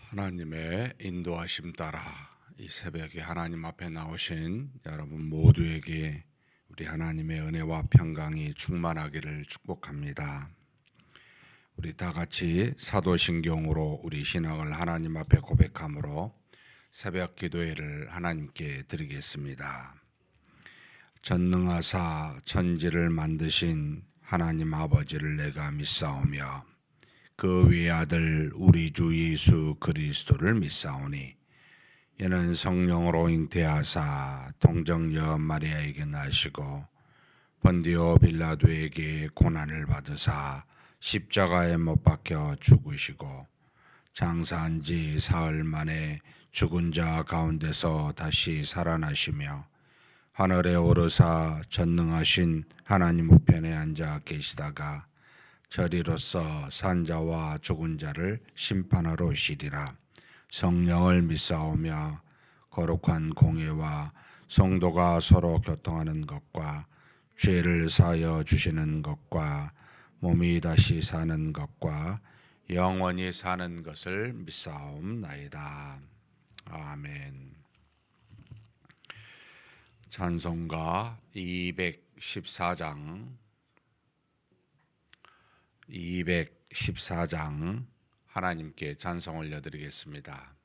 하나님의 인도하심 따라 이 새벽에 하나님 앞에 나오신 여러분 모두에게 우리 하나님의 은혜와 평강이 충만하기를 축복합니다. 우리 다 같이 사도신경으로 우리 신앙을 하나님 앞에 고백함으로 새벽 기도회를 하나님께 드리겠습니다. 전능하사 천지를 만드신 하나님 아버지를 내가 믿사오며 그 외아들 우리 주 예수 그리스도를 믿사오니 이는 성령으로 잉태하사 동정녀 마리아에게 나시고 본디오 빌라도에게 고난을 받으사 십자가에 못 박혀 죽으시고 장사한 지 사흘 만에 죽은 자 가운데서 다시 살아나시며 하늘에 오르사 전능하신 하나님 우편에 앉아 계시다가 저리로서 산자와 죽은 자를 심판하러 오시리라. 성령을 믿사오며 거룩한 공예와 성도가 서로 교통하는 것과 죄를 사하여 주시는 것과 몸이 다시 사는 것과 영원히 사는 것을 믿사옵나이다. 아멘. 찬송가 214장 하나님께 찬송 올려드리겠습니다.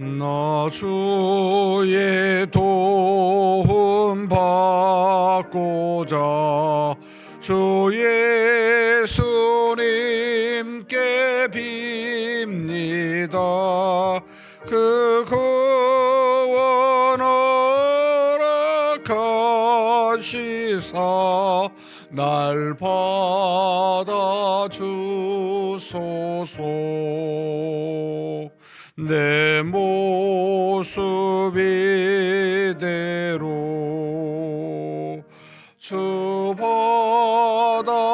나 주의 도움 받고자 주 예수님께 빕니다. 그 구원 허락하시사 날 받아주소서. 내 모습 이대로 주 받아주소서.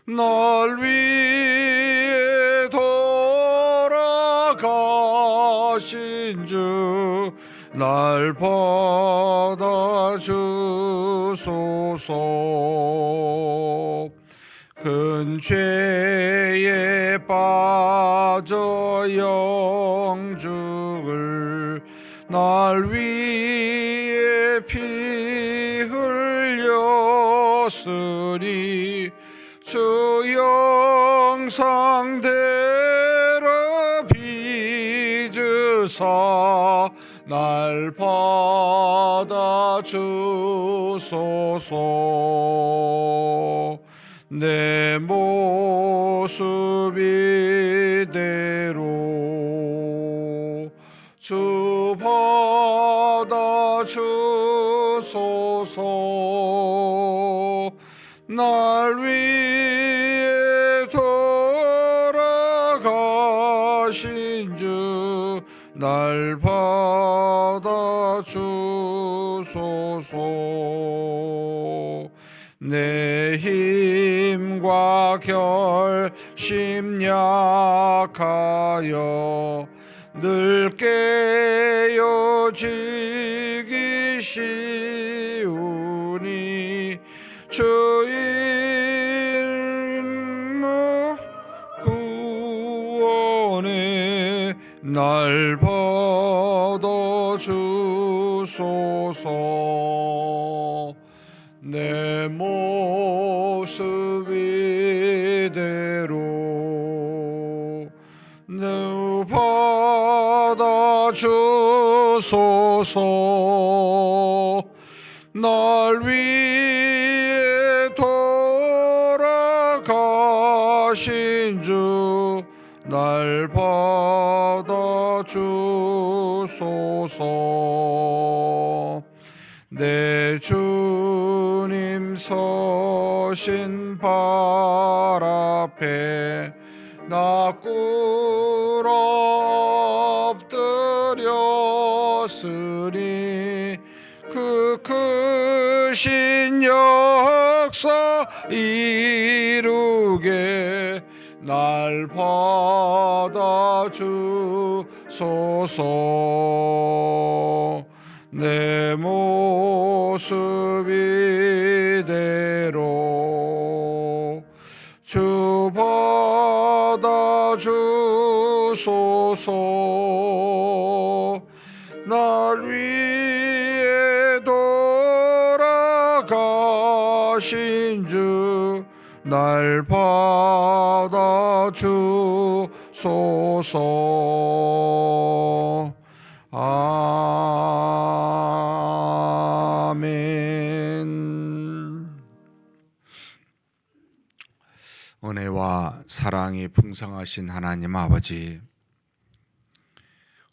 날 위해 돌아가신 주 날 받아주소서. 큰 죄에 빠져 영죽을 날 위해 피 흘렸으니 주 영상대로 빚으사 날 받아주소서. 내 모습 이대로 주 받아주소서. 날 위해 돌아가신 주 날 받아주소서. 내 힘과 결심 약하여 늘 깨어지기 쉬우니 주인 구원에 날 받아주소서. 내 모습 이대로 늘 받아주소서. 날 위해 돌아가신 주 날 받아주소서. 내 주님 서신 발 앞에 나 꿇어 엎드렸으니 그 크신 역사 이루게 날 받아주소서. 내 모습 이대로 주 받아주소서. 날 위해 돌아가신 주 날 받아주소서. 아멘. 은혜와 사랑이 풍성하신 하나님 아버지,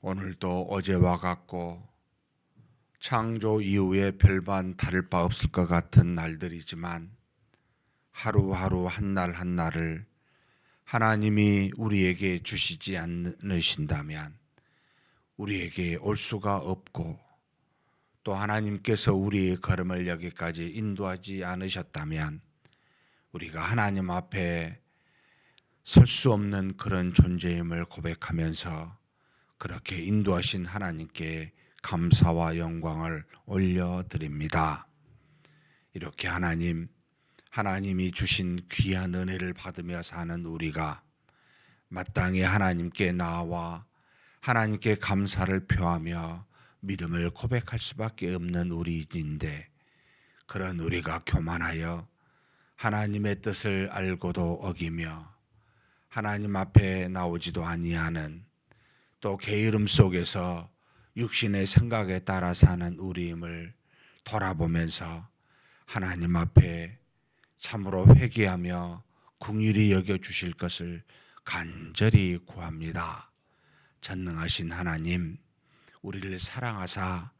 오늘도 어제와 같고 창조 이후에 별반 다를 바 없을 것 같은 날들이지만 하루하루 한날 한날을 하나님이 우리에게 주시지 않으신다면 우리에게 올 수가 없고, 또 하나님께서 우리의 걸음을 여기까지 인도하지 않으셨다면 우리가 하나님 앞에 설 수 없는 그런 존재임을 고백하면서 그렇게 인도하신 하나님께 감사와 영광을 올려드립니다. 이렇게 하나님이 주신 귀한 은혜를 받으며 사는 우리가 마땅히 하나님께 나와 하나님께 감사를 표하며 믿음을 고백할 수밖에 없는 우리인데, 그런 우리가 교만하여 하나님의 뜻을 알고도 어기며 하나님 앞에 나오지도 아니하는, 또 게으름 속에서 육신의 생각에 따라 사는 우리임을 돌아보면서 하나님 앞에 참으로 회개하며 긍휼히 여겨주실 것을 간절히 구합니다. 전능하신 하나님, 우리를 사랑하사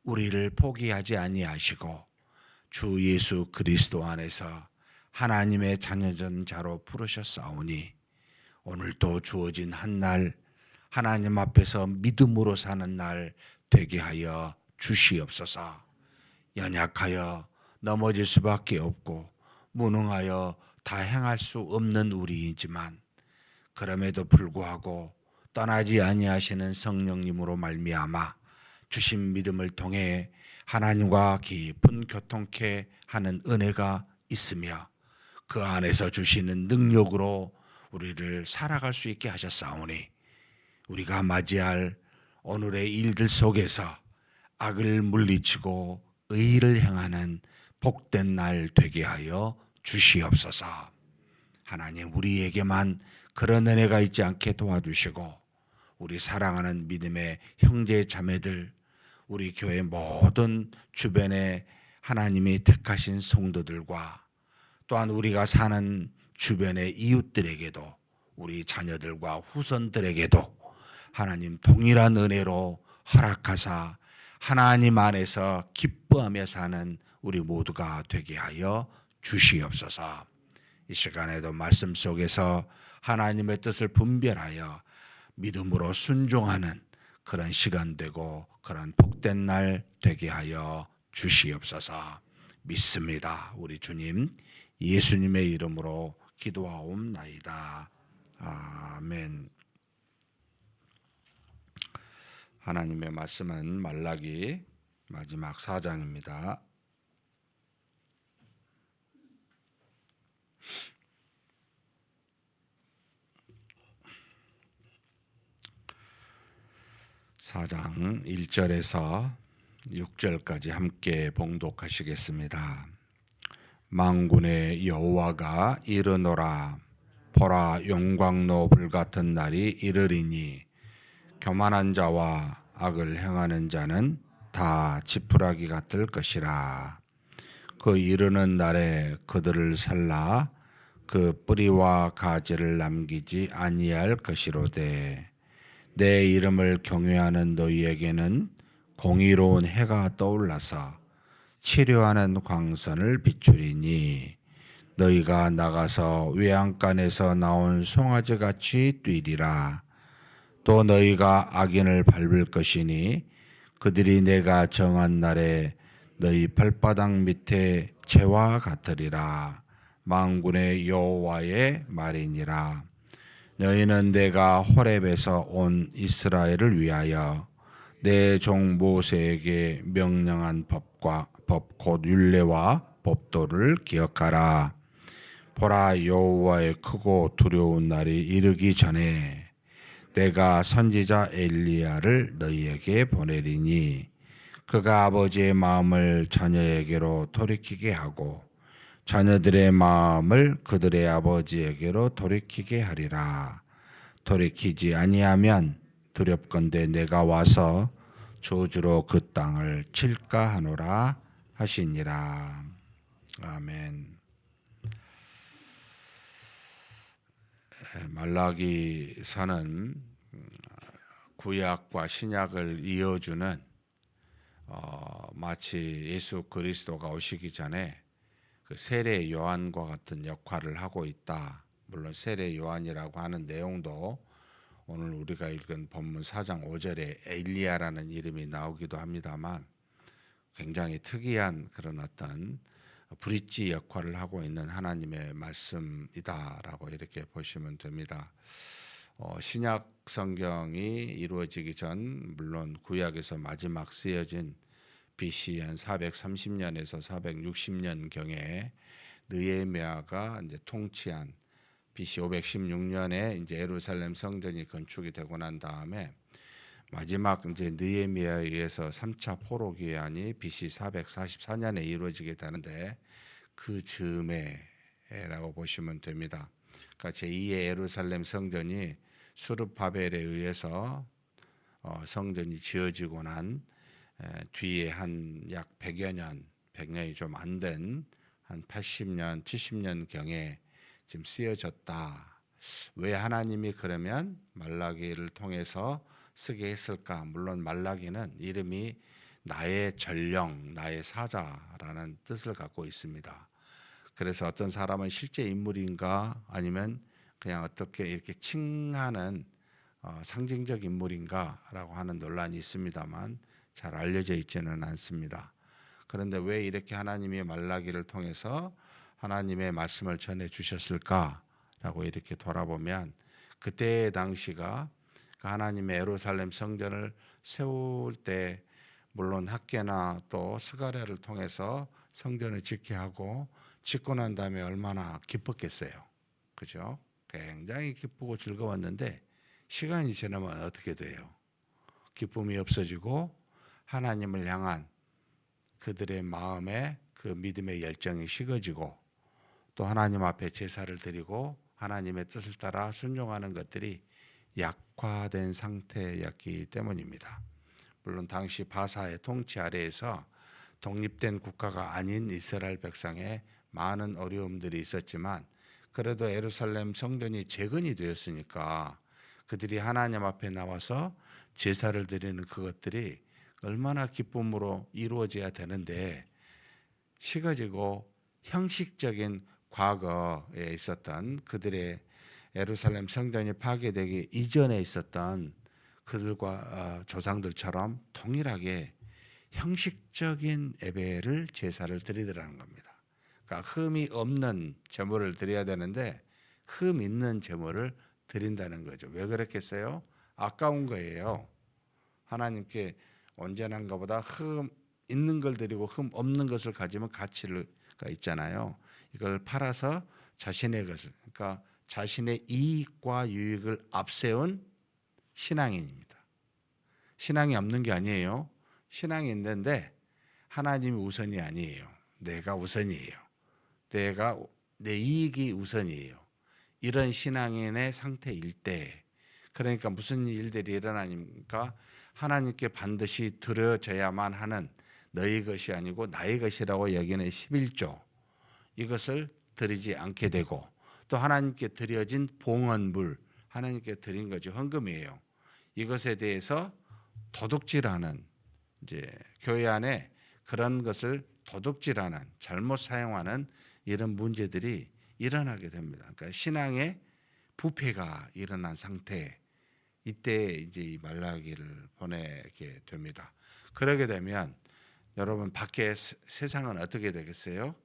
우리를 포기하지 아니하시고 주 예수 그리스도 안에서 하나님의 자녀된 자로 부르셨사오니 오늘도 주어진 한날 하나님 앞에서 믿음으로 사는 날 되게 하여 주시옵소서. 연약하여 넘어질 수밖에 없고 무능하여 다 행할 수 없는 우리이지만, 그럼에도 불구하고 떠나지 아니하시는 성령님으로 말미암아 주신 믿음을 통해 하나님과 깊은 교통케 하는 은혜가 있으며 그 안에서 주시는 능력으로 우리를 살아갈 수 있게 하셨사오니, 우리가 맞이할 오늘의 일들 속에서 악을 물리치고 의를 행하는 복된 날 되게 하여 주시옵소서. 하나님, 우리에게만 그런 은혜가 있지 않게 도와주시고 우리 사랑하는 믿음의 형제 자매들, 우리 교회 모든 주변에 하나님이 택하신 성도들과 또한 우리가 사는 주변의 이웃들에게도, 우리 자녀들과 후손들에게도 하나님 동일한 은혜로 허락하사 하나님 안에서 기뻐하며 사는 우리 모두가 되게 하여 주시옵소서. 이 시간에도 말씀 속에서 하나님의 뜻을 분별하여 믿음으로 순종하는 그런 시간 되고 그런 복된 날 되게 하여 주시옵소서. 믿습니다. 우리 주님 예수님의 이름으로 기도하옵나이다. 아멘. 하나님의 말씀은 말라기 마지막 4장입니다. (4장) 1절에서 6절까지 함께 봉독하시겠습니다. 만군의 여호와가 이르노라. 보라, 용광로 불같은 날이 이르리니 교만한 자와 악을 행하는 자는 다 지푸라기 같을 것이라. 그 이르는 날에 그들을 살라 그 뿌리와 가지를 남기지 아니할 것이로되, 내 이름을 경외하는 너희에게는 공의로운 해가 떠올라서 치료하는 광선을 비추리니, 너희가 나가서 외양간에서 나온 송아지같이 뛰리라. 또 너희가 악인을 밟을 것이니 그들이 내가 정한 날에 너희 발바닥 밑에 재와 같으리라. 만군의 여호와의 말이니라. 너희는 내가 호렙에서 온 이스라엘을 위하여 내 종 모세에게 명령한 법과 법 곧 율례와 법도를 기억하라. 보라, 여호와의 크고 두려운 날이 이르기 전에 내가 선지자 엘리야를 너희에게 보내리니 그가 아버지의 마음을 자녀에게로 돌이키게 하고 자녀들의 마음을 그들의 아버지에게로 돌이키게 하리라. 돌이키지 아니하면 두렵건대 내가 와서 저주로 그 땅을 칠까 하노라 하시니라. 아멘. 말라기서는 구약과 신약을 이어주는 마치 예수 그리스도가 오시기 전에 그 세례 요한과 같은 역할을 하고 있다. 물론 세례 요한이라고 하는 내용도 오늘 우리가 읽은 본문 4장 5절에 엘리야라는 이름이 나오기도 합니다만 굉장히 특이한 그런 어떤 브릿지 역할을 하고 있는 하나님의 말씀이다라고 이렇게 보시면 됩니다. 신약 성경이 이루어지기 전 물론 구약에서 마지막 쓰여진 BC 한 430년에서 460년 경에 느헤미야가 이제 통치한 BC 516년에 이제 예루살렘 성전이 건축이 되고 난 다음에 마지막 이제 느헤미야에 의해서 3차 포로 귀환이 BC 444년에 이루어지게 되는데 그 즈음에라고 보시면 됩니다. 그러니까 제2의 예루살렘 성전이 수르바벨에 의해서 성전이 지어지고 난 뒤에 한 약 100여 년, 100년이 좀 안 된 한 80년, 70년 경에 지금 쓰여졌다. 왜 하나님이 그러면 말라기를 통해서 쓰게 했을까? 물론 말라기는 이름이 나의 전령, 나의 사자라는 뜻을 갖고 있습니다. 그래서 어떤 사람은 실제 인물인가 아니면 그냥 어떻게 이렇게 칭하는 상징적 인물인가라고 하는 논란이 있습니다만 잘 알려져 있지는 않습니다. 그런데 왜 이렇게 하나님이 말라기를 통해서 하나님의 말씀을 전해 주셨을까라고 이렇게 돌아보면 그때 당시가 하나님의 예루살렘 성전을 세울 때 물론 학계나 또 스가랴를 통해서 성전을 짓게 하고 짓고 난 다음에 얼마나 기뻤겠어요. 그죠? 굉장히 기쁘고 즐거웠는데 시간이 지나면 어떻게 돼요? 기쁨이 없어지고 하나님을 향한 그들의 마음에 그 믿음의 열정이 식어지고 또 하나님 앞에 제사를 드리고 하나님의 뜻을 따라 순종하는 것들이 약화된 상태였기 때문입니다. 물론 당시 바사의 통치 아래에서 독립된 국가가 아닌 이스라엘 백성에 많은 어려움들이 있었지만 그래도 예루살렘 성전이 재건이 되었으니까 그들이 하나님 앞에 나와서 제사를 드리는 그것들이 얼마나 기쁨으로 이루어져야 되는데 식어지고 형식적인 과거에 있었던 그들의 예루살렘 성전이 파괴되기 이전에 있었던 그들과 조상들처럼 동일하게 형식적인 예배를 제사를 드리더라는 겁니다. 그러니까 흠이 없는 제물을 드려야 되는데 흠 있는 제물을 드린다는 거죠. 왜 그랬겠어요? 아까운 거예요. 하나님께 온전한 것보다 흠 있는 걸 드리고 흠 없는 것을 가지면 가치가 있잖아요. 이걸 팔아서 자신의 것을, 그러니까 자신의 이익과 유익을 앞세운 신앙인입니다. 신앙이 없는 게 아니에요. 신앙이 있는데 하나님이 우선이 아니에요. 내가 우선이에요. 내 이익이 우선이에요. 이런 신앙인의 상태일 때, 그러니까 무슨 일들이 일어나니까 하나님께 반드시 드려져야만 하는 너희 것이 아니고 나의 것이라고 여기는 11조 이것을 드리지 않게 되고 또 하나님께 드려진 봉헌물 하나님께 드린 거죠. 헌금이에요. 이것에 대해서 도둑질하는 이제 교회 안에 그런 것을 도둑질하는 잘못 사용하는 이런 문제들이 일어나게 됩니다. 그러니까 신앙의 부패가 일어난 상태 이때 이제 이 말라기를 보내게 됩니다. 그러게 되면 여러분 밖에 세상은 어떻게 되겠어요?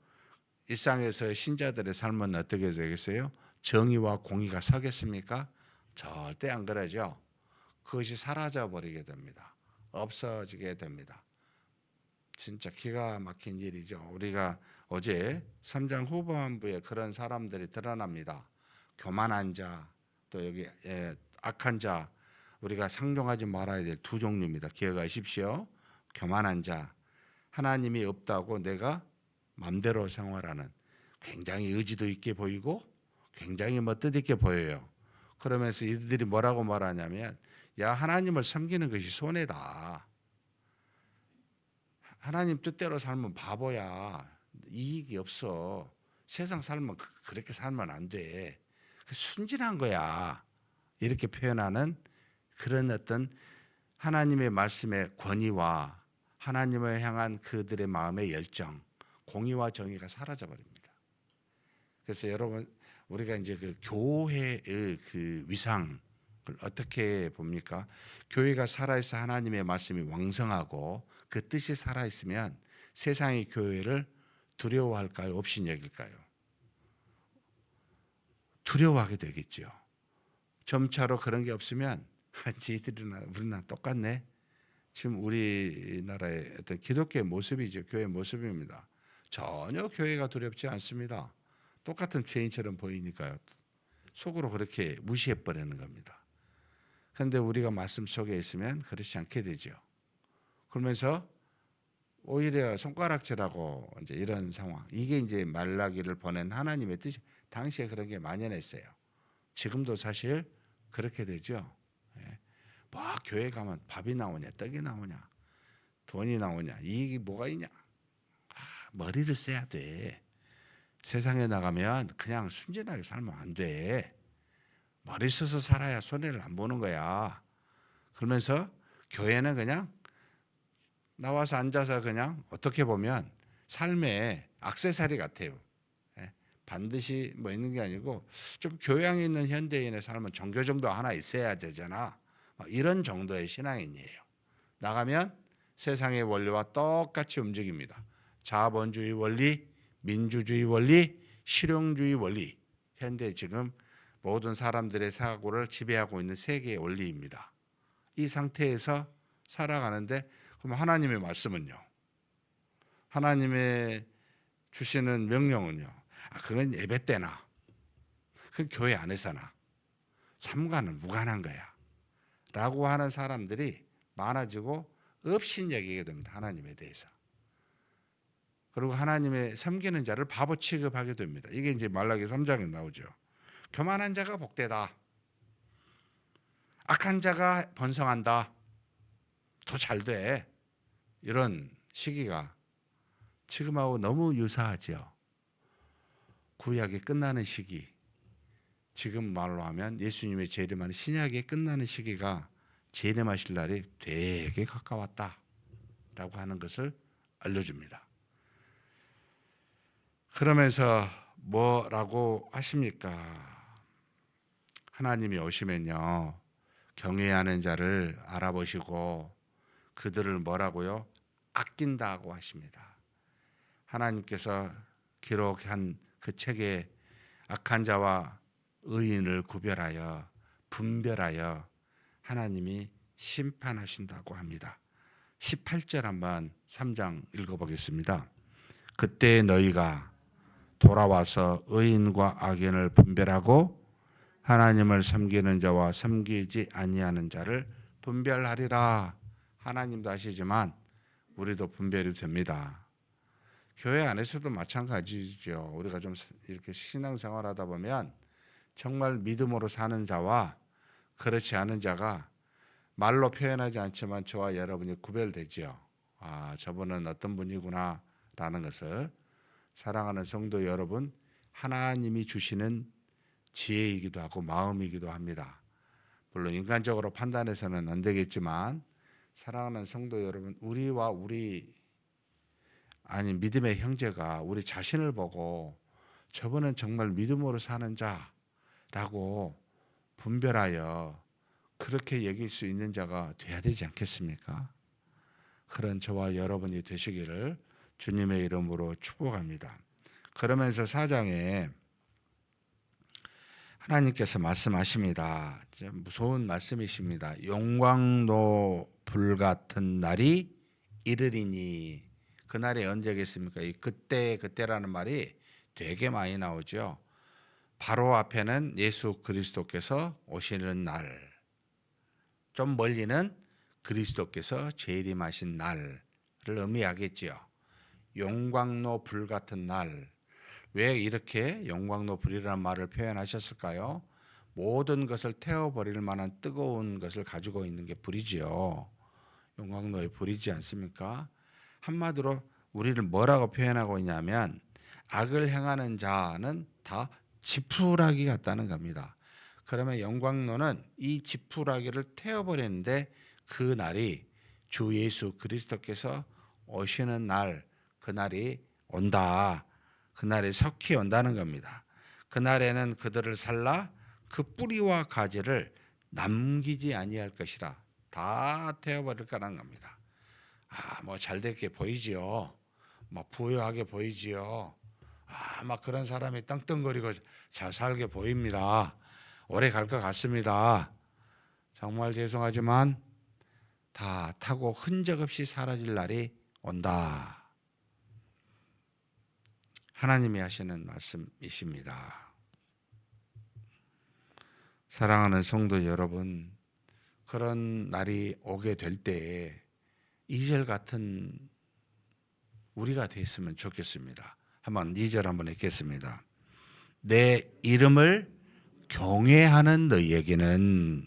일상에서 신자들의 삶은 어떻게 되겠어요? 정의와 공의가 서겠습니까? 절대 안 그러죠. 그것이 사라져 버리게 됩니다. 없어지게 됩니다. 진짜 기가 막힌 일이죠. 우리가 어제 3장 후반부에 그런 사람들이 드러납니다. 교만한 자, 또 여기 악한 자, 우리가 상종하지 말아야 될 두 종류입니다. 기억하십시오. 교만한 자, 하나님이 없다고 내가 맘대로 생활하는, 굉장히 의지도 있게 보이고 굉장히 뜻있게 보여요. 그러면서 이들이 뭐라고 말하냐면, 야, 하나님을 섬기는 것이 손해다. 하나님 뜻대로 살면 바보야. 이익이 없어. 세상 살면 그렇게 살면 안 돼. 순진한 거야. 이렇게 표현하는 그런 어떤 하나님의 말씀의 권위와 하나님을 향한 그들의 마음의 열정, 공의와 정의가 사라져 버립니다. 그래서 여러분, 우리가 이제 그 교회의 그 위상을 어떻게 봅니까? 교회가 살아있어 하나님의 말씀이 왕성하고 그 뜻이 살아있으면 세상의 교회를 두려워할까요? 없인 여길까요? 두려워하게 되겠죠. 점차로 그런 게 없으면 지들이나 우리나 똑같네. 지금 우리나라의 어떤 기독교의 모습이죠. 교회의 모습입니다. 전혀 교회가 두렵지 않습니다. 똑같은 죄인처럼 보이니까요. 속으로 그렇게 무시해버리는 겁니다. 그런데 우리가 말씀 속에 있으면 그렇지 않게 되죠. 그러면서 오히려 손가락질하고 이제 이런 상황. 이게 이제 말라기를 보낸 하나님의 뜻이, 당시에 그런 게 만연했어요. 지금도 사실 그렇게 되죠. 뭐 교회 가면 밥이 나오냐, 떡이 나오냐, 돈이 나오냐, 이익이 뭐가 있냐. 머리를 써야 돼. 세상에 나가면 그냥 순진하게 살면 안 돼. 머리 써서 살아야 손해를 안 보는 거야. 그러면서 교회는 그냥 나와서 앉아서 그냥 어떻게 보면 삶의 액세서리 같아요. 반드시 뭐 있는 게 아니고 좀 교양이 있는 현대인의 삶은 종교 정도 하나 있어야 되잖아. 이런 정도의 신앙인이에요. 나가면 세상의 원리와 똑같이 움직입니다. 자본주의 원리, 민주주의 원리, 실용주의 원리. 현대 지금 모든 사람들의 사고를 지배하고 있는 세계의 원리입니다. 이 상태에서 살아가는데, 그럼 하나님의 말씀은요? 하나님의 주시는 명령은요? 그건 예배 때나, 그 교회 안에서나 삶과는 무관한 거야 라고 하는 사람들이 많아지고 업신여기게 됩니다. 하나님에 대해서. 그리고 하나님의 섬기는 자를 바보 취급하게 됩니다. 이게 이제 말라기 3장에 나오죠. 교만한 자가 복되다. 악한 자가 번성한다. 더 잘 돼. 이런 시기가 지금하고 너무 유사하죠. 구약이 끝나는 시기, 지금 말로 하면 예수님의 재림하는 신약이 끝나는 시기가 재림하실 날이 되게 가까웠다라고 하는 것을 알려줍니다. 그러면서 뭐라고 하십니까? 하나님이 오시면요, 경외하는 자를 알아보시고 그들을 뭐라고요? 아낀다고 하십니다. 하나님께서 기록한 그 책에 악한 자와 의인을 구별하여 분별하여 하나님이 심판하신다고 합니다. 18절 한번 3장 읽어보겠습니다. 그때 너희가 돌아와서 의인과 악인을 분별하고 하나님을 섬기는 자와 섬기지 아니하는 자를 분별하리라. 하나님도 하시지만 우리도 분별이 됩니다. 교회 안에서도 마찬가지죠. 우리가 좀 이렇게 신앙생활하다 보면 정말 믿음으로 사는 자와 그렇지 않은 자가 말로 표현하지 않지만 저와 여러분이 구별되죠. 저분은 어떤 분이구나 라는 것을. 사랑하는 성도 여러분, 하나님이 주시는 지혜이기도 하고 마음이기도 합니다. 물론 인간적으로 판단해서는 안 되겠지만, 사랑하는 성도 여러분, 우리와 믿음의 형제가 우리 자신을 보고 저분은 정말 믿음으로 사는 자라고 분별하여 그렇게 여길 수 있는 자가 돼야 되지 않겠습니까? 그런 저와 여러분이 되시기를 주님의 이름으로 축복합니다. 그러면서 4장에 하나님께서 말씀하십니다. 무서운 말씀이십니다. 용광로 불같은 날이 이르리니. 그날이 언제겠습니까? 이 그때라는 말이 되게 많이 나오죠. 바로 앞에는 예수 그리스도께서 오시는 날, 좀 멀리는 그리스도께서 재림하신 날을 의미하겠지요. 용광로 불 같은 날. 왜 이렇게 용광로 불이라는 말을 표현하셨을까요? 모든 것을 태워버릴 만한 뜨거운 것을 가지고 있는 게 불이지요. 용광로의 불이지 않습니까? 한마디로 우리를 뭐라고 표현하고 있냐면 악을 행하는 자는 다 지푸라기 같다는 겁니다. 그러면 용광로는 이 지푸라기를 태워버리는데 그 날이 주 예수 그리스도께서 오시는 날, 그날이 온다. 그날이 속히 온다는 겁니다. 그날에는 그들을 살라 그 뿌리와 가지를 남기지 아니할 것이라. 다 태워버릴 거라는 겁니다. 뭐 잘되게 보이지요. 뭐 부유하게 보이지요. 막 그런 사람이 떵떵거리고 잘 살게 보입니다. 오래 갈 것 같습니다. 정말 죄송하지만 다 타고 흔적 없이 사라질 날이 온다. 하나님이 하시는 말씀이십니다. 사랑하는 성도 여러분, 그런 날이 오게 될 때에 이절 같은 우리가 됐으면 좋겠습니다. 한번 2절 한번 읽겠습니다. 내 이름을 경외하는 너희에게는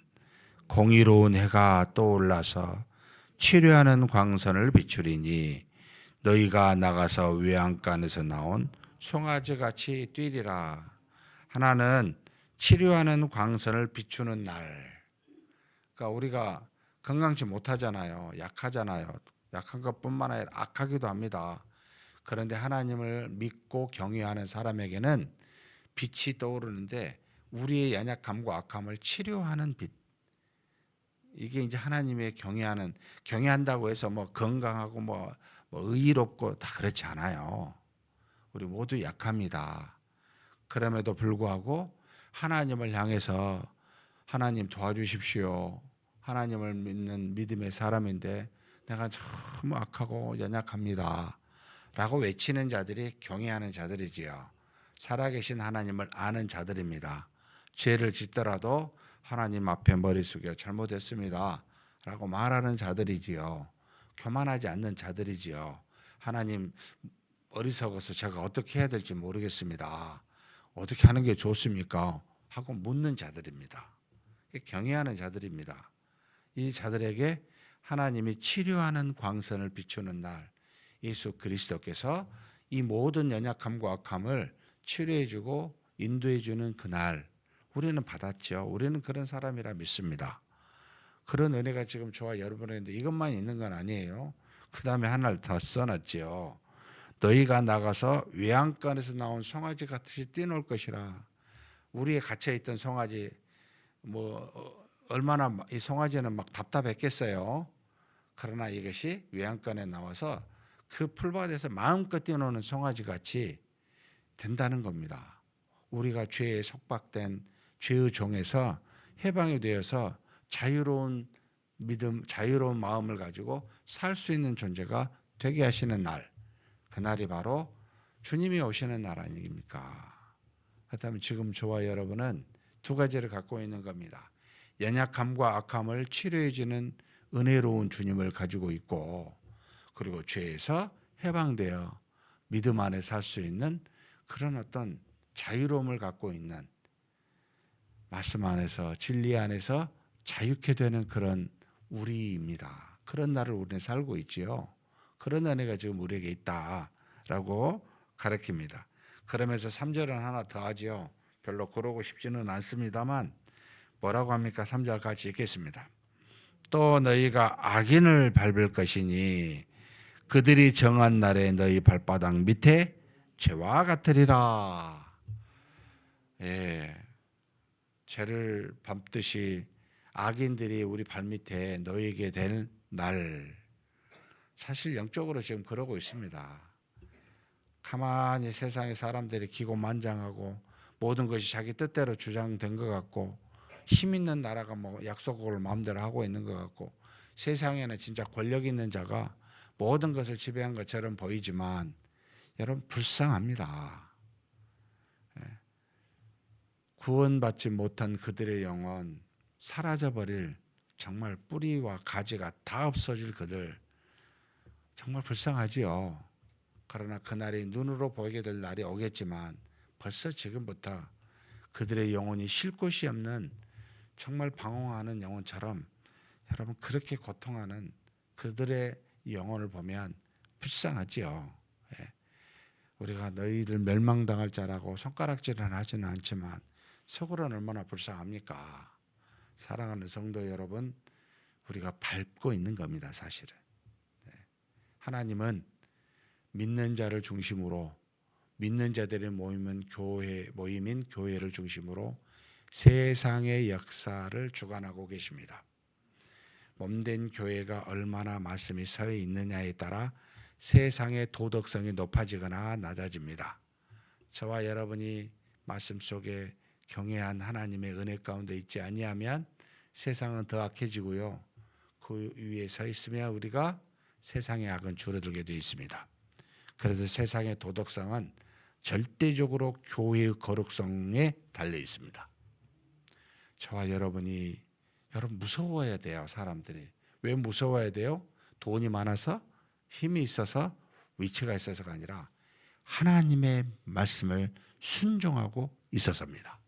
공의로운 해가 떠올라서 치료하는 광선을 비추리니 너희가 나가서 외양간에서 나온 송아지같이 뛰리라. 하나는 치료하는 광선을 비추는 날. 그러니까 우리가 건강치 못하잖아요. 약하잖아요. 약한 것뿐만 아니라 악하기도 합니다. 그런데 하나님을 믿고 경외하는 사람에게는 빛이 떠오르는데 우리의 연약함과 악함을 치료하는 빛. 이게 이제 하나님의 경외한다고 해서 뭐 건강하고 뭐 의롭고 다 그렇지 않아요. 우리 모두 약합니다. 그럼에도 불구하고 하나님을 향해서 하나님 도와주십시오. 하나님을 믿는 믿음의 사람인데 내가 너무 악하고 연약합니다. 라고 외치는 자들이 경외하는 자들이지요. 살아계신 하나님을 아는 자들입니다. 죄를 짓더라도 하나님 앞에 머리 숙여 잘못했습니다. 라고 말하는 자들이지요. 교만하지 않는 자들이지요. 하나님 어리석어서 제가 어떻게 해야 될지 모르겠습니다. 어떻게 하는 게 좋습니까? 하고 묻는 자들입니다. 경외하는 자들입니다. 이 자들에게 하나님이 치료하는 광선을 비추는 날, 예수 그리스도께서 이 모든 연약함과 악함을 치료해주고 인도해주는 그날, 우리는 받았죠. 우리는 그런 사람이라 믿습니다. 그런 은혜가 지금 저와 여러분에게 이것만 있는 건 아니에요. 그 다음에 하나를 더 써놨지요. 너희가 나가서 외양간에서 나온 송아지 같이 뛰놀 것이라. 우리에 갇혀있던 송아지 얼마나 이 송아지는 막 답답했겠어요. 그러나 이것이 외양간에 나와서 그 풀밭에서 마음껏 뛰노는 송아지 같이 된다는 겁니다. 우리가 죄에 속박된 죄의 종에서 해방이 되어서 자유로운 믿음, 자유로운 마음을 가지고 살 수 있는 존재가 되게 하시는 날, 그날이 바로 주님이 오시는 날 아닙니까? 그렇다면 지금 저와 여러분은 두 가지를 갖고 있는 겁니다. 연약함과 악함을 치료해 주는 은혜로운 주님을 가지고 있고, 그리고 죄에서 해방되어 믿음 안에 살 수 있는 그런 어떤 자유로움을 갖고 있는, 말씀 안에서 진리 안에서 자유케 되는 그런 우리입니다. 그런 날을 우리는 살고 있지요. 그런 은혜가 지금 우리에게 있다라고 가르칩니다. 그러면서 3절은 하나 더 하죠. 별로 그러고 싶지는 않습니다만 뭐라고 합니까? 3절 같이 읽겠습니다. 또 너희가 악인을 밟을 것이니 그들이 정한 날에 너희 발바닥 밑에 죄와 같으리라. 예, 죄를 밟듯이 악인들이 우리 발밑에 놓이게 될 날, 사실 영적으로 지금 그러고 있습니다. 가만히 세상의 사람들이 기고만장하고 모든 것이 자기 뜻대로 주장된 것 같고 힘 있는 나라가 뭐 약속을 마음대로 하고 있는 것 같고 세상에는 진짜 권력 있는 자가 모든 것을 지배한 것처럼 보이지만 여러분 불쌍합니다. 구원받지 못한 그들의 영혼 사라져버릴 정말 뿌리와 가지가 다 없어질 그들 정말 불쌍하지요. 그러나 그날이 눈으로 보게 될 날이 오겠지만 벌써 지금부터 그들의 영혼이 쉴 곳이 없는 정말 방황하는 영혼처럼 여러분 그렇게 고통하는 그들의 영혼을 보면 불쌍하지요. 예. 우리가 너희들 멸망당할 자라고 손가락질은 하지는 않지만 속으로는 얼마나 불쌍합니까? 사랑하는 성도 여러분, 우리가 밟고 있는 겁니다, 사실은. 하나님은 믿는 자를 중심으로 믿는 자들의 모임인 교회를 중심으로 세상의 역사를 주관하고 계십니다. 몸된 교회가 얼마나 말씀이 서 있느냐에 따라 세상의 도덕성이 높아지거나 낮아집니다. 저와 여러분이 말씀 속에 경외한 하나님의 은혜 가운데 있지 아니하면 세상은 더 악해지고요. 그 위에 서 있으면 우리가 세상의 악은 줄어들게 되어 있습니다. 그래서 세상의 도덕성은 절대적으로 교회의 거룩성에 달려 있습니다. 저와 여러분 무서워야 돼요. 사람들이. 왜 무서워야 돼요? 돈이 많아서 힘이 있어서 위치가 있어서가 아니라 하나님의 말씀을 순종하고 있어서입니다.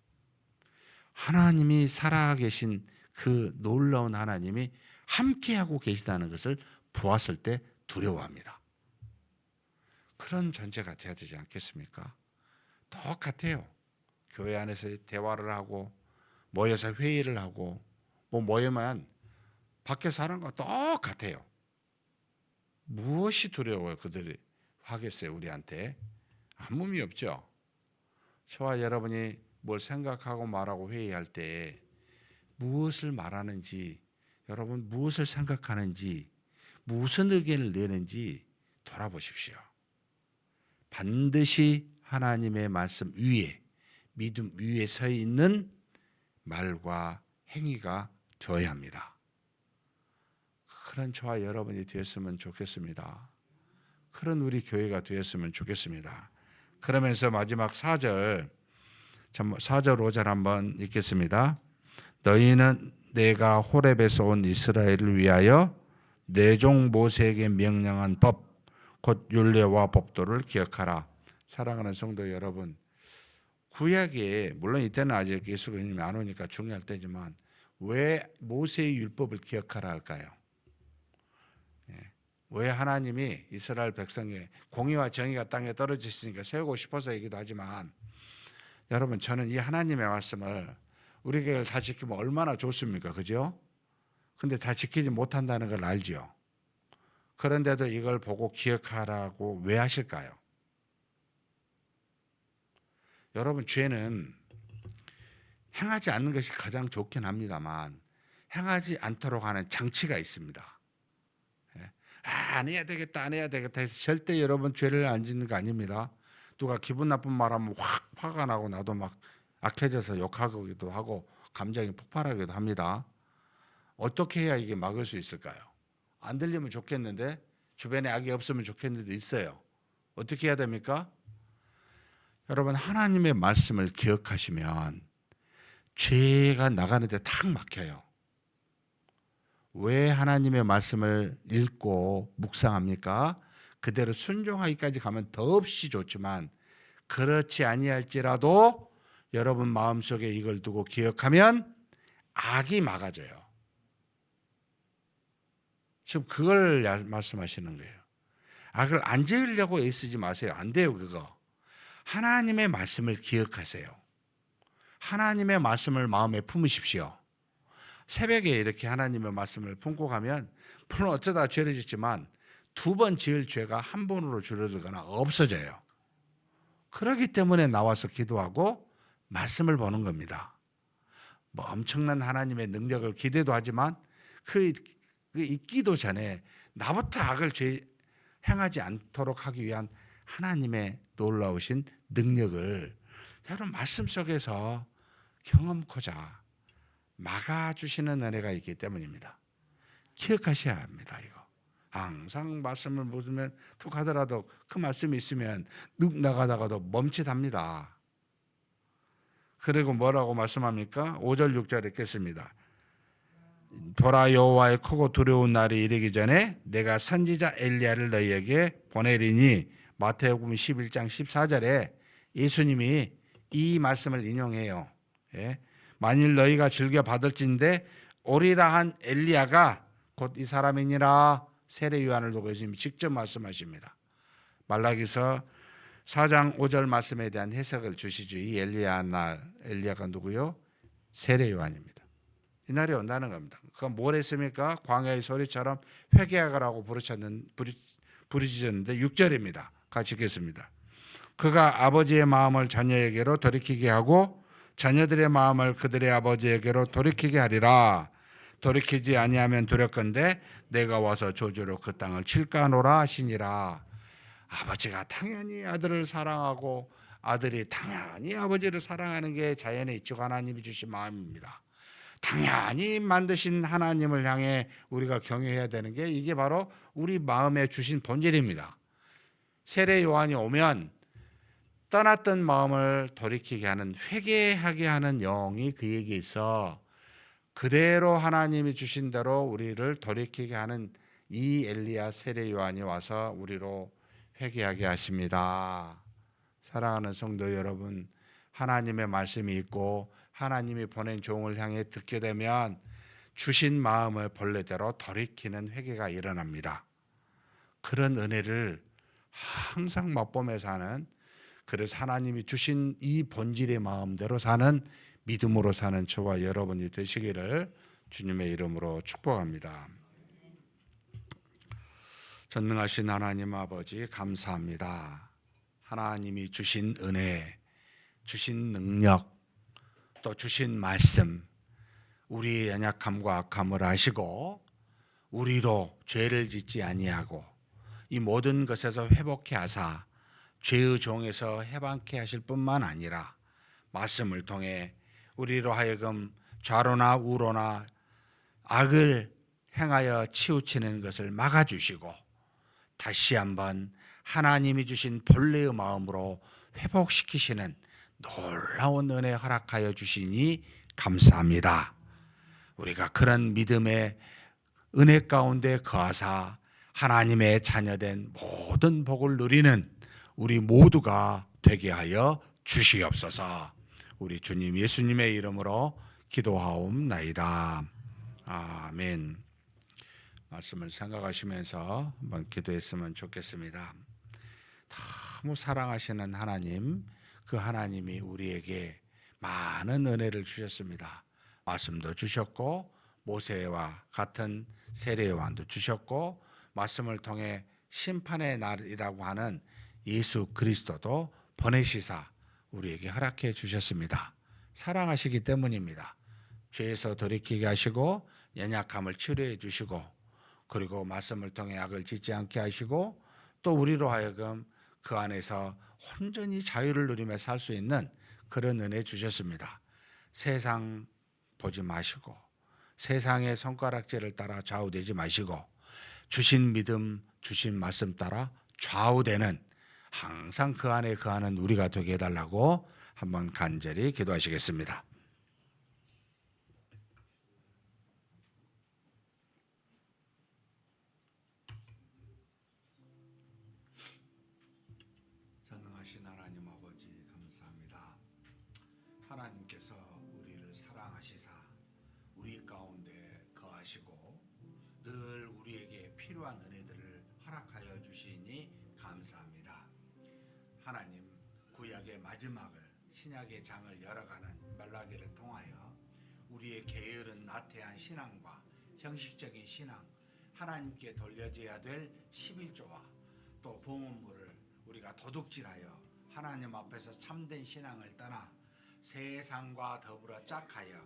하나님이 살아계신 그 놀라운 하나님이 함께하고 계시다는 것을 보았을 때 두려워합니다. 그런 존재가 되어야 되지 않겠습니까? 똑같아요. 교회 안에서 대화를 하고 모여서 회의를 하고 모이면 밖에서 하는 거 똑같아요. 무엇이 두려워요? 그들이 하겠어요 우리한테? 아무 의미 없죠. 저와 여러분이 뭘 생각하고 말하고 회의할 때 무엇을 말하는지 여러분 무엇을 생각하는지 무슨 의견을 내는지 돌아보십시오. 반드시 하나님의 말씀 위에 믿음 위에 서 있는 말과 행위가 되어야 합니다. 그런 저와 여러분이 되었으면 좋겠습니다. 그런 우리 교회가 되었으면 좋겠습니다. 그러면서 마지막 4절 5절 한번 읽겠습니다. 너희는 내가 호렙에서 온 이스라엘을 위하여 내 종 모세에게 명령한 법 곧 율례와 법도를 기억하라. 사랑하는 성도 여러분, 구약에 물론 이때는 아직 예수님이 안 오니까 중요할 때지만 왜 모세의 율법을 기억하라 할까요? 왜 하나님이 이스라엘 백성의 공의와 정의가 땅에 떨어져 있으니까 세우고 싶어서이기도 하지만 여러분 저는 이 하나님의 말씀을 우리 교회를 다 지키면 얼마나 좋습니까? 그죠? 근데 다 지키지 못한다는 걸 알죠. 그런데도 이걸 보고 기억하라고 왜 하실까요? 여러분 죄는 행하지 않는 것이 가장 좋긴 합니다만 행하지 않도록 하는 장치가 있습니다. 안 해야 되겠다 해서 절대 여러분 죄를 안 짓는 거 아닙니다. 누가 기분 나쁜 말하면 확 화가 나고 나도 막 악해져서 욕하기도 하고 감정이 폭발하기도 합니다. 어떻게 해야 이게 막을 수 있을까요? 안 들리면 좋겠는데 주변에 악이 없으면 좋겠는데 있어요. 어떻게 해야 됩니까? 여러분 하나님의 말씀을 기억하시면 죄가 나가는데 탁 막혀요. 왜 하나님의 말씀을 읽고 묵상합니까? 그대로 순종하기까지 가면 더없이 좋지만 그렇지 아니할지라도 여러분 마음속에 이걸 두고 기억하면 악이 막아져요. 지금 그걸 말씀하시는 거예요. 악을 안 지으려고 애쓰지 마세요. 안 돼요 그거. 하나님의 말씀을 기억하세요. 하나님의 말씀을 마음에 품으십시오. 새벽에 이렇게 하나님의 말씀을 품고 가면 물론 어쩌다 죄를 짓지만 2번 지을 죄가 한 번으로 줄어들거나 없어져요. 그렇기 때문에 나와서 기도하고 말씀을 보는 겁니다. 뭐 엄청난 하나님의 능력을 기대도 하지만 그 있기도 전에 나부터 악을 행하지 않도록 하기 위한 하나님의 놀라우신 능력을 여러분 말씀 속에서 경험코자 막아주시는 은혜가 있기 때문입니다. 기억하셔야 합니다. 이거 항상 말씀을 묻으면 툭 하더라도 그 말씀이 있으면 눅 나가다가도 멈칫합니다. 그리고 뭐라고 말씀합니까? 5절 6절 읽겠습니다. 보라, 여호와의 크고 두려운 날이 이르기 전에 내가 선지자 엘리야를 너희에게 보내리니. 마태복음 11장 14절에 예수님이 이 말씀을 인용해요. 예? 만일 너희가 즐겨 받을진대 오리라 한 엘리야가 곧 이 사람이니라. 세례 요한을 두고 예수님이 직접 말씀하십니다. 말라기서 4장 5절 말씀에 대한 해석을 주시죠. 이 엘리야가 누구요? 세례 요한입니다. 이 날이 온다는 겁니다. 그가 뭘 했습니까? 광야의 소리처럼 회개하라고 부르짖었는데 6절입니다. 같이 읽겠습니다. 그가 아버지의 마음을 자녀에게로 돌이키게 하고 자녀들의 마음을 그들의 아버지에게로 돌이키게 하리라. 돌이키지 아니하면 두렵건대 내가 와서 저주로 그 땅을 칠까 하노라 하시니라. 아버지가 당연히 아들을 사랑하고 아들이 당연히 아버지를 사랑하는 게 자연에 있죠. 하나님이 주신 마음입니다. 당연히 만드신 하나님을 향해 우리가 경외해야 되는 게 이게 바로 우리 마음에 주신 본질입니다. 세례 요한이 오면 떠났던 마음을 돌이키게 하는, 회개하게 하는 영이 그에게 있어 그대로 하나님이 주신 대로 우리를 돌이키게 하는 이 엘리야 세례 요한이 와서 우리로 회개하게 하십니다. 사랑하는 성도 여러분, 하나님의 말씀이 있고 하나님이 보낸 종을 향해 듣게 되면 주신 마음을 본래대로 돌이키는 회개가 일어납니다. 그런 은혜를 항상 맛보며 사는, 그래서 하나님이 주신 이 본질의 마음대로 사는, 믿음으로 사는 저와 여러분이 되시기를 주님의 이름으로 축복합니다. 전능하신 하나님 아버지 감사합니다. 하나님이 주신 은혜, 주신 능력, 또 주신 말씀, 우리의 연약함과 악함을 아시고 우리로 죄를 짓지 아니하고 이 모든 것에서 회복케 하사 죄의 종에서 해방케 하실 뿐만 아니라 말씀을 통해 우리로 하여금 좌로나 우로나 악을 행하여 치우치는 것을 막아주시고 다시 한번 하나님이 주신 본래의 마음으로 회복시키시는 놀라운 은혜 허락하여 주시니 감사합니다. 우리가 그런 믿음의 은혜 가운데 거하사 하나님의 자녀된 모든 복을 누리는 우리 모두가 되게 하여 주시옵소서. 우리 주님 예수님의 이름으로 기도하옵나이다. 아멘. 말씀을 생각하시면서 한번 기도했으면 좋겠습니다. 너무 사랑하시는 하나님, 그 하나님이 우리에게 많은 은혜를 주셨습니다. 말씀도 주셨고 모세와 같은 세례 요한도 주셨고 말씀을 통해 심판의 날이라고 하는 예수 그리스도도 보내시사 우리에게 허락해 주셨습니다. 사랑하시기 때문입니다. 죄에서 돌이키게 하시고 연약함을 치료해 주시고 그리고 말씀을 통해 악을 짓지 않게 하시고 또 우리로 하여금 그 안에서 온전히 자유를 누리며 살 수 있는 그런 은혜 주셨습니다. 세상 보지 마시고 세상의 손가락질을 따라 좌우되지 마시고 주신 믿음, 주신 말씀 따라 좌우되는 항상 그 안에 거하는 우리가 되게 해달라고 한번 간절히 기도하시겠습니다. 전능하신 하나님 아버지 감사합니다. 하나님께서 우리를 사랑하시사 우리 가운데 거하시고 늘 우리에게 필요한 은혜들을 허락하여 주시니 감사합니다. 하나님, 구약의 마지막을 신약의 장을 열어가는 말라기를 통하여 우리의 게으른 나태한 신앙과 형식적인 신앙, 하나님께 돌려져야 될 11조와 또 봉헌물을 우리가 도둑질하여 하나님 앞에서 참된 신앙을 떠나 세상과 더불어 짝하여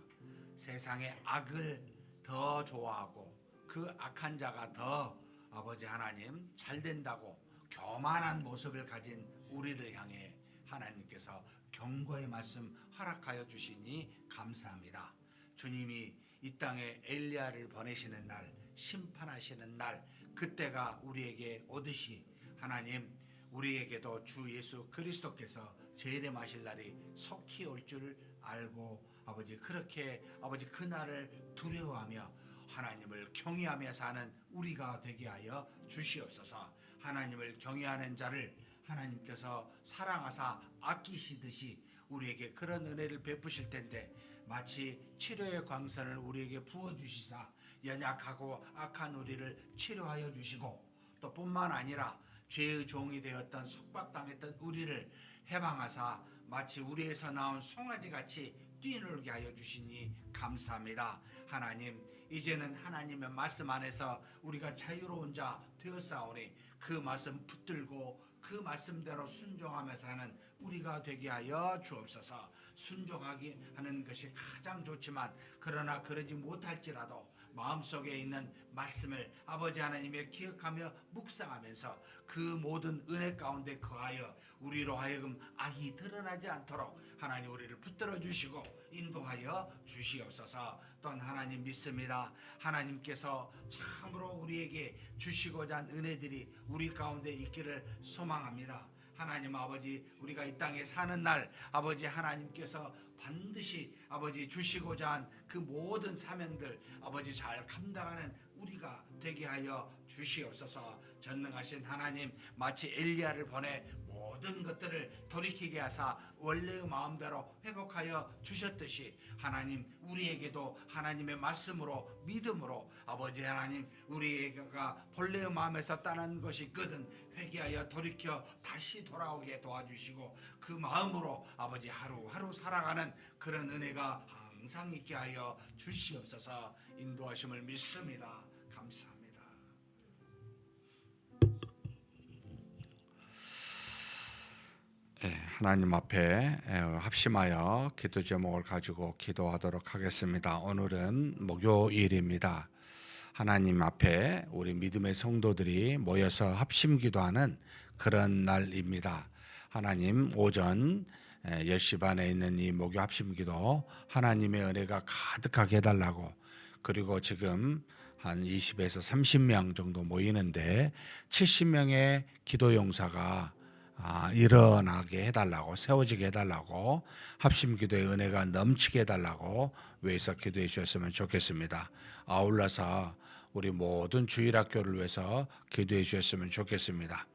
세상의 악을 더 좋아하고 그 악한 자가 더 아버지 하나님 잘 된다고 교만한 모습을 가진 우리를 향해 하나님께서 경고의 말씀 허락하여 주시니 감사합니다. 주님이 이 땅에 엘리야를 보내시는 날, 심판하시는 날, 그때가 우리에게 오듯이 하나님 우리에게도 주 예수 그리스도께서 재림하실 날이 속히 올 줄 알고 아버지 그렇게 아버지 그날을 두려워하며 하나님을 경외하며 사는 우리가 되게 하여 주시옵소서. 하나님을 경외하는 자를 하나님께서 사랑하사 아끼시듯이 우리에게 그런 은혜를 베푸실 텐데 마치 치료의 광선을 우리에게 부어주시사 연약하고 악한 우리를 치료하여 주시고 또 뿐만 아니라 죄의 종이 되었던 속박당했던 우리를 해방하사 마치 우리에서 나온 송아지같이 뛰놀게 하여 주시니 감사합니다. 하나님 이제는 하나님의 말씀 안에서 우리가 자유로운 자 되었사오니 그 말씀 붙들고 그 말씀대로 순종하며 사는 우리가 되게 하여 주옵소서. 순종하기 하는 것이 가장 좋지만 그러나 그러지 못할지라도 마음속에 있는 말씀을 아버지 하나님의 기억하며 묵상하면서 그 모든 은혜 가운데 거하여 우리로 하여금 악이 드러나지 않도록 하나님 우리를 붙들어 주시고 인도하여 주시옵소서. 또한 하나님 믿습니다. 하나님께서 참으로 우리에게 주시고자 한 은혜들이 우리 가운데 있기를 소망합니다. 하나님 아버지 우리가 이 땅에 사는 날 아버지 하나님께서 반드시 아버지 주시고자 한 그 모든 사명들 아버지 잘 감당하는 우리가 되게 하여 주시옵소서. 전능하신 하나님 마치 엘리야를 보내 모든 것들을 돌이키게 하사 원래의 마음대로 회복하여 주셨듯이 하나님 우리에게도 하나님의 말씀으로 믿음으로 아버지 하나님 우리가 본래의 마음에서 떠난 것이 있거든 회개하여 돌이켜 다시 돌아오게 도와주시고 그 마음으로 아버지 하루하루 살아가는 그런 은혜가 항상 있게 하여 주시옵소서. 인도하심을 믿습니다. 감사합니다. 하나님 앞에 합심하여 기도 제목을 가지고 기도하도록 하겠습니다. 오늘은 목요일입니다. 하나님 앞에 우리 믿음의 성도들이 모여서 합심 기도하는 그런 날입니다. 하나님 오전 10시 반에 있는 이 목요 합심 기도 하나님의 은혜가 가득하게 해달라고, 그리고 지금 한 20에서 30명 정도 모이는데 70명의 기도 용사가 일어나게 해달라고, 세워지게 해달라고, 합심기도의 은혜가 넘치게 해달라고 위해서 기도해 주셨으면 좋겠습니다. 아울러서 우리 모든 주일학교를 위해서 기도해 주셨으면 좋겠습니다.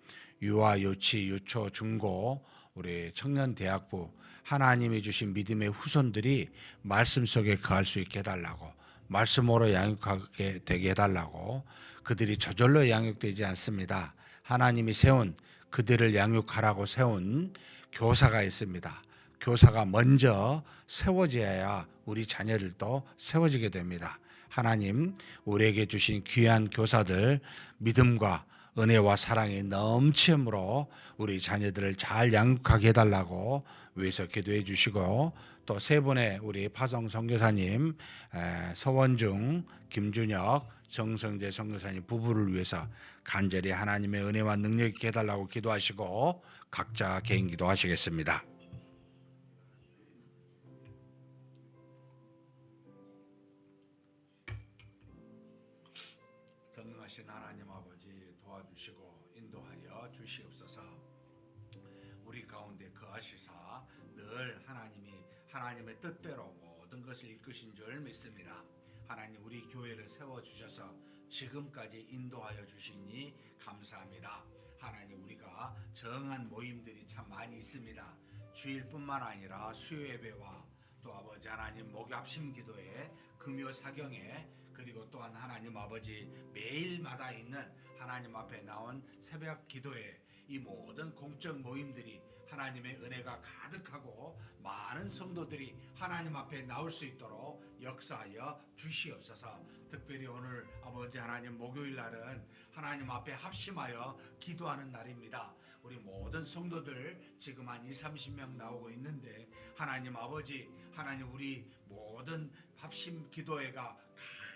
유아, 유치, 유초, 중고, 우리 청년대학부 하나님이 주신 믿음의 후손들이 말씀 속에 거할 수 있게 해달라고, 말씀으로 양육하게 되게 해달라고. 그들이 저절로 양육되지 않습니다. 하나님이 세운, 그들을 양육하라고 세운 교사가 있습니다. 교사가 먼저 세워져야 우리 자녀들도 세워지게 됩니다. 하나님 우리에게 주신 귀한 교사들 믿음과 은혜와 사랑이 넘침으로 우리 자녀들을 잘 양육하게 해달라고 위해서 기도해 주시고, 또 세 분의 우리 파송 선교사님 서원중, 김준혁, 정성재 선교사님 부부를 위해서 간절히 하나님의 은혜와 능력이 있게 해달라고 기도하시고 각자 개인 기도하시겠습니다. 전능하신 하나님 아버지 도와주시고 인도하여 주시옵소서. 우리 가운데 거하시사 늘 하나님의 뜻대로 모든 것을 이끄신 줄 믿습니다. 하나님 우리 교회를 세워주셔서 지금까지 인도하여 주시니 감사합니다. 하나님 우리가 정한 모임들이 참 많이 있습니다. 주일뿐만 아니라 수요예배와 또 아버지 하나님 목요 합심 기도회, 금요 사경회, 그리고 또한 하나님 아버지 매일마다 있는 하나님 앞에 나온 새벽 기도회, 이 모든 공적 모임들이 하나님의 은혜가 가득하고 많은 성도들이 하나님 앞에 나올 수 있도록 역사하여 주시옵소서. 특별히 오늘 아버지 하나님 목요일 날은 하나님 앞에 합심하여 기도하는 날입니다. 우리 모든 성도들 지금 한 20-30명 나오고 있는데 하나님 아버지 하나님 우리 모든 합심 기도회가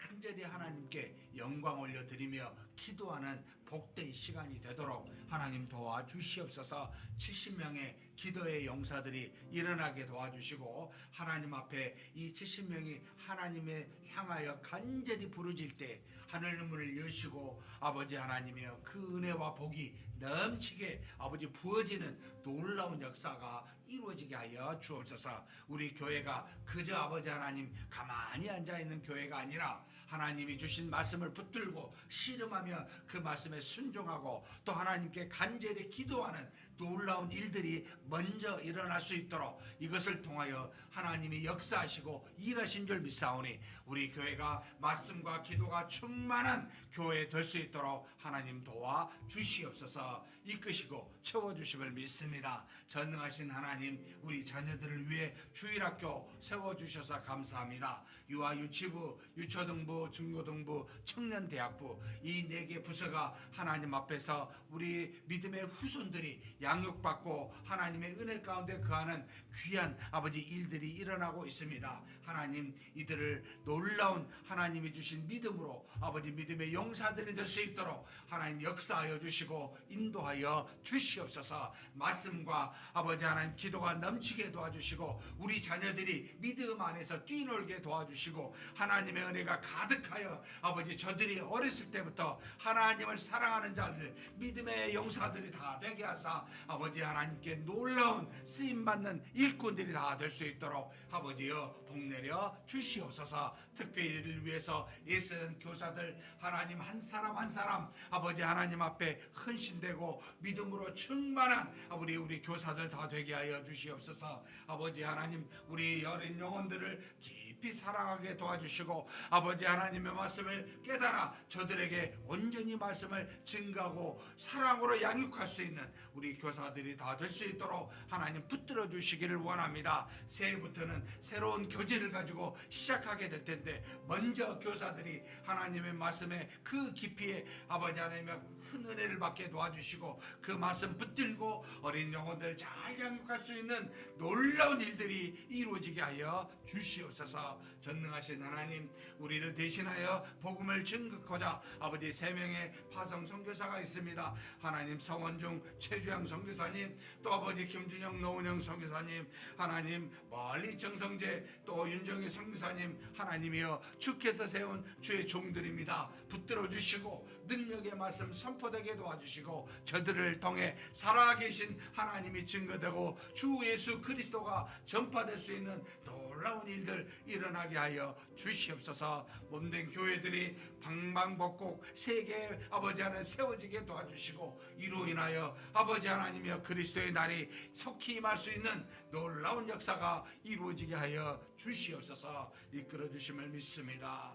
간절히 하나님께 영광 올려드리며 기도하는 복된 시간이 되도록 하나님 도와주시옵소서. 70명의 기도의 용사들이 일어나게 도와주시고 하나님 앞에 이 70명이 하나님의 향하여 간절히 부르질 때 하늘 문을 여시고 아버지 하나님이여 그 은혜와 복이 넘치게 아버지 부어지는 놀라운 역사가 이루어지게 하여 주옵소서. 우리 교회가 그저 아버지 하나님 가만히 앉아있는 교회가 아니라 하나님이 주신 말씀을 붙들고 씨름하며 그 말씀에 순종하고 또 하나님께 간절히 기도하는 놀라운 일들이 먼저 일어날 수 있도록 이것을 통하여 하나님이 역사하시고 일하신 줄 믿사오니 우리 교회가 말씀과 기도가 충만한 교회 될 수 있도록 하나님 도와 주시옵소서. 이끄시고 채워주심을 믿습니다. 전능하신 하나님, 우리 자녀들을 위해 주일학교 세워주셔서 감사합니다. 유아 유치부, 유초등부, 중고등부, 청년대학부 이 4개 부서가 하나님 앞에서 우리 믿음의 후손들이 양육받고 하나님의 은혜 가운데 거하는 귀한 아버지 일들이 일어나고 있습니다. 하나님, 이들을 놀라운 하나님이 주신 믿음으로 아버지 믿음의 용사들이 될 수 있도록 하나님 역사하여 주시고 인도하여 주시옵소서. 말씀과 아버지 하나님 기도가 넘치게 도와주시고 우리 자녀들이 믿음 안에서 뛰놀게 도와주시고 하나님의 은혜가 가득하여 아버지 저들이 어렸을 때부터 하나님을 사랑하는 자들 믿음의 용사들이 다 되게 하사 아버지 하나님께 놀라운 쓰임받는 일꾼들이 다 될 수 있도록 아버지여 복내려 주시옵소서. 특별히 이를 위해서 애쓰는 교사들 하나님 한 사람 한 사람 아버지 하나님 앞에 헌신되고 믿음으로 충만한 우리 교사들 다 되게 하여 주시옵소서. 아버지 하나님 우리 어린 영혼들을 깊이 사랑하게 도와주시고 아버지 하나님의 말씀을 깨달아 저들에게 온전히 말씀을 증거하고 사랑으로 양육할 수 있는 우리 교사들이 다 될 수 있도록 하나님 붙들어 주시기를 원합니다. 새해부터는 새로운 교제를 가지고 시작하게 될 텐데 먼저 교사들이 하나님의 말씀에 그 깊이에 아버지 하나님의 큰 은혜를 받게 도와주시고 그 말씀 붙들고 어린 영혼들 잘 양육할 수 있는 놀라운 일들이 이루어지게 하여 주시옵소서. 전능하신 하나님, 우리를 대신하여 복음을 증거하고자 아버지 3명의 파송 선교사가 있습니다. 하나님 성원중 최주양 선교사님, 또 아버지 김준영 노은영 선교사님, 하나님 멀리 정성재 또 윤정희 선교사님, 하나님이여 주께서 세운 주의 종들입니다. 붙들어 주시고 능력의 말씀 선포되게 도와주시고 저들을 통해 살아계신 하나님이 증거되고 주 예수 그리스도가 전파될 수 있는 놀라운 일들 일어나게 하여 주시옵소서. 몸된 교회들이 방방곡곡 세계 아버지 하나님 세워지게 도와주시고 이로 인하여 아버지 하나님이여 그리스도의 날이 속히 임할 수 있는 놀라운 역사가 이루어지게 하여 주시옵소서. 이끌어 주심을 믿습니다.